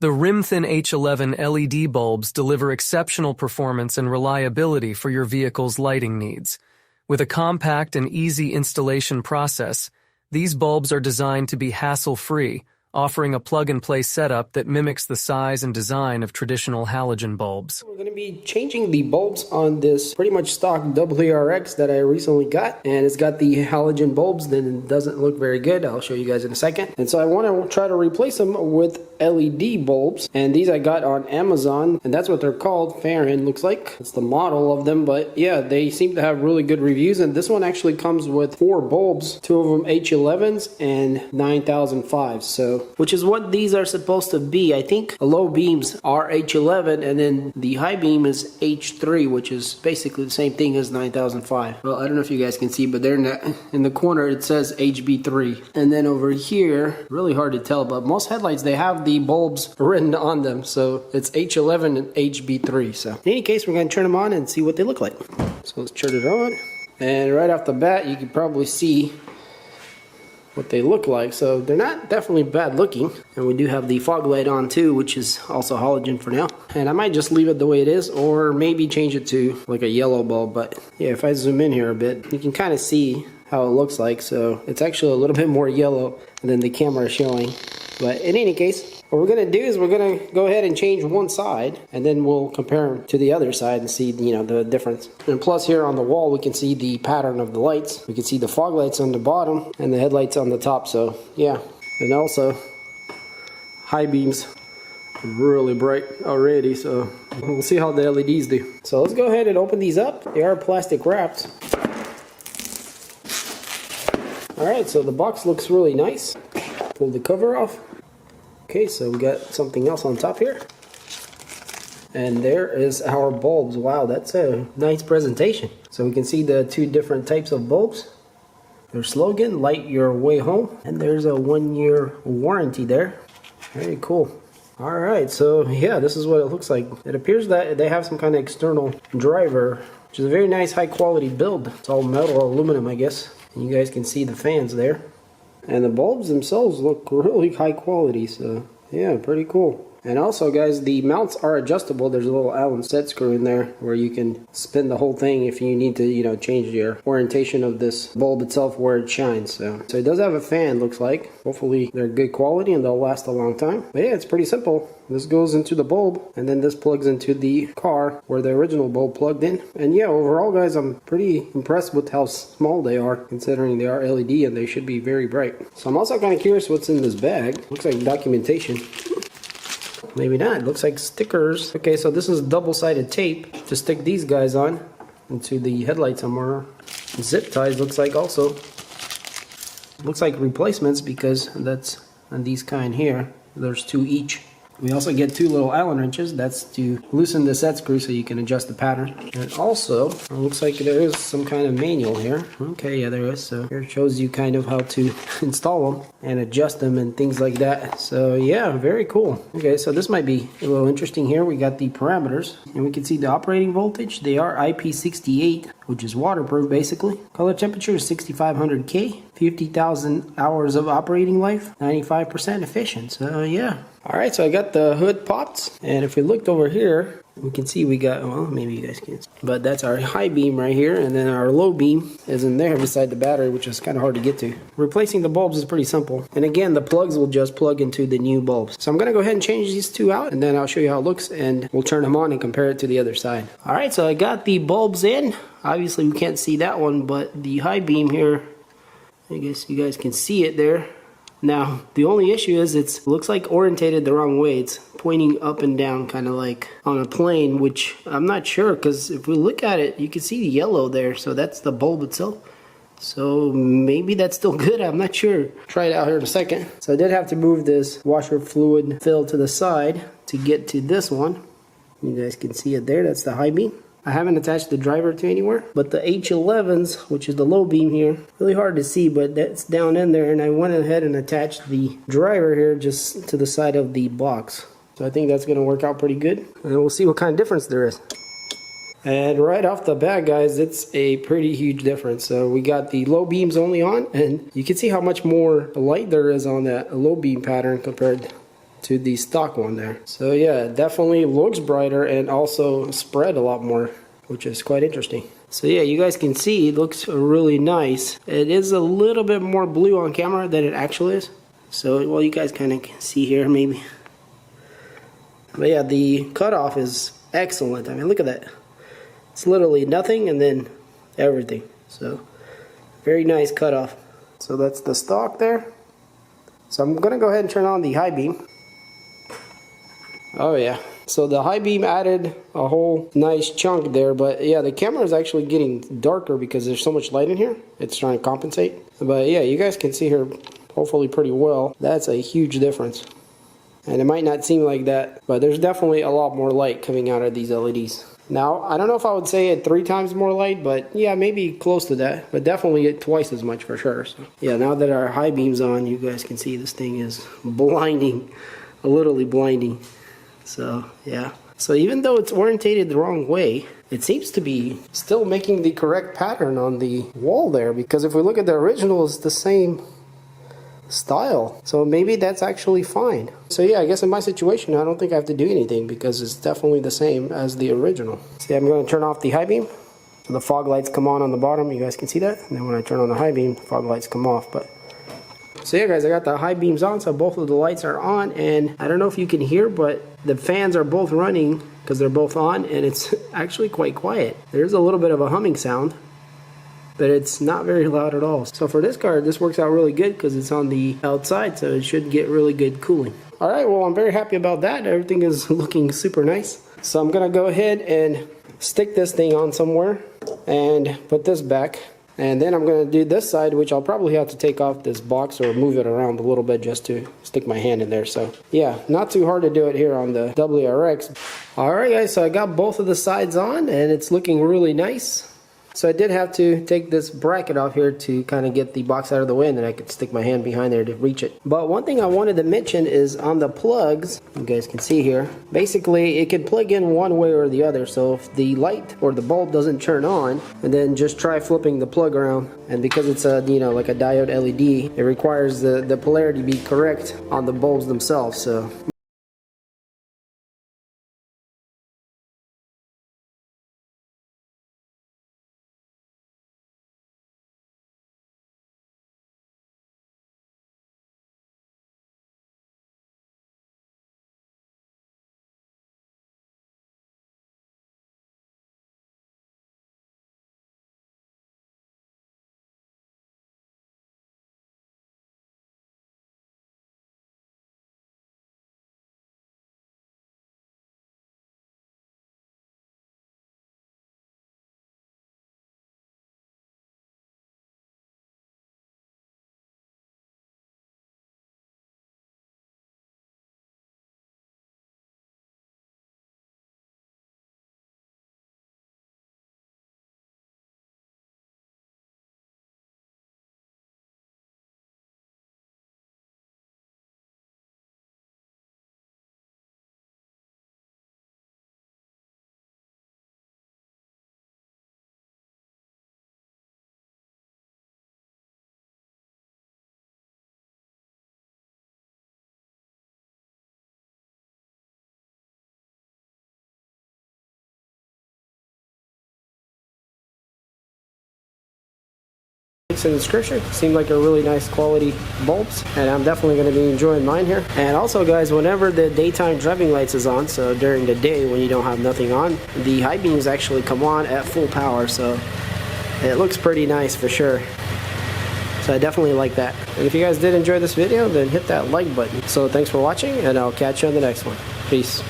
The rim-thin H11 LED bulbs deliver exceptional performance and reliability for your vehicle's lighting needs. With a compact and easy installation process, these bulbs are designed to be hassle-free, offering a plug-and-play setup that mimics the size and design of traditional halogen bulbs. We're going to be changing the bulbs on this pretty much stock WRX that I recently got, and it's got the halogen bulbs, then it doesn't look very good. I'll show you guys in a second. And so I want to try to replace them with LED bulbs, and these I got on Amazon, and that's what they're called. Farron looks like it's the model of them, but yeah, they seem to have really good reviews. And this one actually comes with 4 bulbs, 2 of them H11s and 9005s, so which is what these are supposed to be. I think the low beams are H11 and then the high beam is H3, which is basically the same thing as 9005. Well, I don't know if you guys can see, but they're in the corner it says HB3, and then over here, really hard to tell, but most headlights they have the bulbs written on them, so it's H11 and HB3. So in any case, we're going to turn them on and see what they look like. So let's turn it on, and right off the bat you can probably see what they look like. So they're not definitely bad looking, and we do have the fog light on too, which is also halogen for now, and I might just leave it the way it is or maybe change it to like a yellow bulb. But yeah, if I zoom in here a bit, you can kind of see how it looks like. So it's actually a little bit more yellow than the camera is showing. But in any case, what we're going to do is we're going to go ahead and change one side, and then we'll compare them to the other side and see, you know, the difference. And plus here on the wall we can see the pattern of the lights. We can see the fog lights on the bottom and the headlights on the top. So yeah, and also high beams really bright already, so we'll see how the LEDs do. So let's go ahead and open these up. They are plastic wrapped. Alright, so the box looks really nice. Pull the cover off. Okay, so we got something else on top here. And there is our bulbs. Wow, that's a nice presentation. So we can see the 2 different types of bulbs. Their slogan, light your way home. And there's a 1-year warranty there. Very cool. Alright, so yeah, this is what it looks like. It appears that they have some kind of external driver, which is a very nice high quality build. It's all metal, aluminum, I guess. And you guys can see the fans there. And the bulbs themselves look really high quality, so yeah, pretty cool. And also guys, the mounts are adjustable. There's a little Allen set screw in there where you can spin the whole thing if you need to, you know, change your orientation of this bulb itself where it shines. So it does have a fan, looks like. Hopefully they're good quality and they'll last a long time. But yeah, it's pretty simple. This goes into the bulb, and then this plugs into the car where the original bulb plugged in. And yeah, overall guys, I'm pretty impressed with how small they are, considering they are LED and they should be very bright. So I'm also kind of curious what's in this bag. Looks like documentation. Maybe not. It looks like stickers. Okay, so this is double-sided tape to stick these guys on into the headlight somewhere. Zip ties looks like also. Looks like replacements because that's on these kind here. There's 2 each. We also get 2 little Allen wrenches. That's to loosen the set screw so you can adjust the pattern. And also, it looks like there is some kind of manual here. Okay, yeah, there is. So here it shows you kind of how to install them and adjust them and things like that. So yeah, very cool. Okay, so this might be a little interesting here. We got the parameters, and we can see the operating voltage. They are IP68, which is waterproof basically. Color temperature is 6500 K. 50,000 hours of operating life. 95% efficient. So yeah. Alright, so I got the hood popped, and if we looked over here, we can see we got, well, maybe you guys can't see, but that's our high beam right here, and then our low beam is in there beside the battery, which is kind of hard to get to. Replacing the bulbs is pretty simple, and again, the plugs will just plug into the new bulbs. So I'm going to go ahead and change these 2 out, and then I'll show you how it looks, and we'll turn them on and compare it to the other side. Alright, so I got the bulbs in. Obviously we can't see that one, but the high beam here, I guess you guys can see it there. Now, the only issue is it looks like orientated the wrong way. It's pointing up and down, kind of like on a plane, which I'm not sure, because if we look at it, you can see the yellow there, so that's the bulb itself. So maybe that's still good, I'm not sure. Try it out here in a second. So I did have to move this washer fluid fill to the side to get to this one. You guys can see it there, that's the high beam. I haven't attached the driver to anywhere, but the H11s, which is the low beam here, really hard to see, but that's down in there, and I went ahead and attached the driver here just to the side of the box. So I think that's going to work out pretty good, and we'll see what kind of difference there is. And right off the bat, guys, it's a pretty huge difference. So we got the low beams only on, and you can see how much more light there is on that low beam pattern compared to the stock one there. So yeah, it definitely looks brighter and also spread a lot more, which is quite interesting. So yeah, you guys can see it looks really nice. It is a little bit more blue on camera than it actually is. So, well, you guys kind of can see here maybe. But yeah, the cutoff is excellent. I mean, look at that. It's literally nothing and then everything. So, very nice cutoff. So that's the stock there. So I'm going to go ahead and turn on the high beam. Oh yeah. So the high beam added a whole nice chunk there, but yeah, the camera is actually getting darker because there's so much light in here. It's trying to compensate. But yeah, you guys can see here hopefully pretty well. That's a huge difference. And it might not seem like that, but there's definitely a lot more light coming out of these LEDs. Now, I don't know if I would say it 3 times more light, but yeah, maybe close to that, but definitely twice as much for sure. So yeah, now that our high beam's on, you guys can see this thing is blinding, literally blinding. So yeah, so even though it's orientated the wrong way, it seems to be still making the correct pattern on the wall there, because if we look at the original, it's the same style. So maybe that's actually fine. So yeah, I guess in my situation, I don't think I have to do anything because it's definitely the same as the original. See, I'm going to turn off the high beam. So the fog lights come on the bottom. You guys can see that. And then when I turn on the high beam, the fog lights come off. But so yeah, guys, I got the high beams on, so both of the lights are on, and I don't know if you can hear, but the fans are both running because they're both on, and it's actually quite quiet. There's a little bit of a humming sound, but it's not very loud at all. So for this card, this works out really good because it's on the outside, so it should get really good cooling. All right, well, I'm very happy about that. Everything is looking super nice. So I'm gonna go ahead and stick this thing on somewhere and put this back. And then I'm going to do this side, which I'll probably have to take off this box or move it around a little bit just to stick my hand in there. So yeah, not too hard to do it here on the WRX. Alright guys, so I got both of the sides on and it's looking really nice. So I did have to take this bracket off here to kind of get the box out of the way, and then I could stick my hand behind there to reach it. But one thing I wanted to mention is on the plugs, you guys can see here, basically it can plug in one way or the other. So if the light or the bulb doesn't turn on, and then just try flipping the plug around, and because it's a, you know, like a diode LED, it requires the polarity to be correct on the bulbs themselves. So links in the description. Seem like a really nice quality bulbs, and I'm definitely going to be enjoying mine here. And also guys, whenever the daytime driving lights is on, so during the day when you don't have nothing on, the high beams actually come on at full power, so it looks pretty nice for sure. So I definitely like that. And if you guys did enjoy this video, then hit that like button. So thanks for watching, and I'll catch you on the next one. Peace.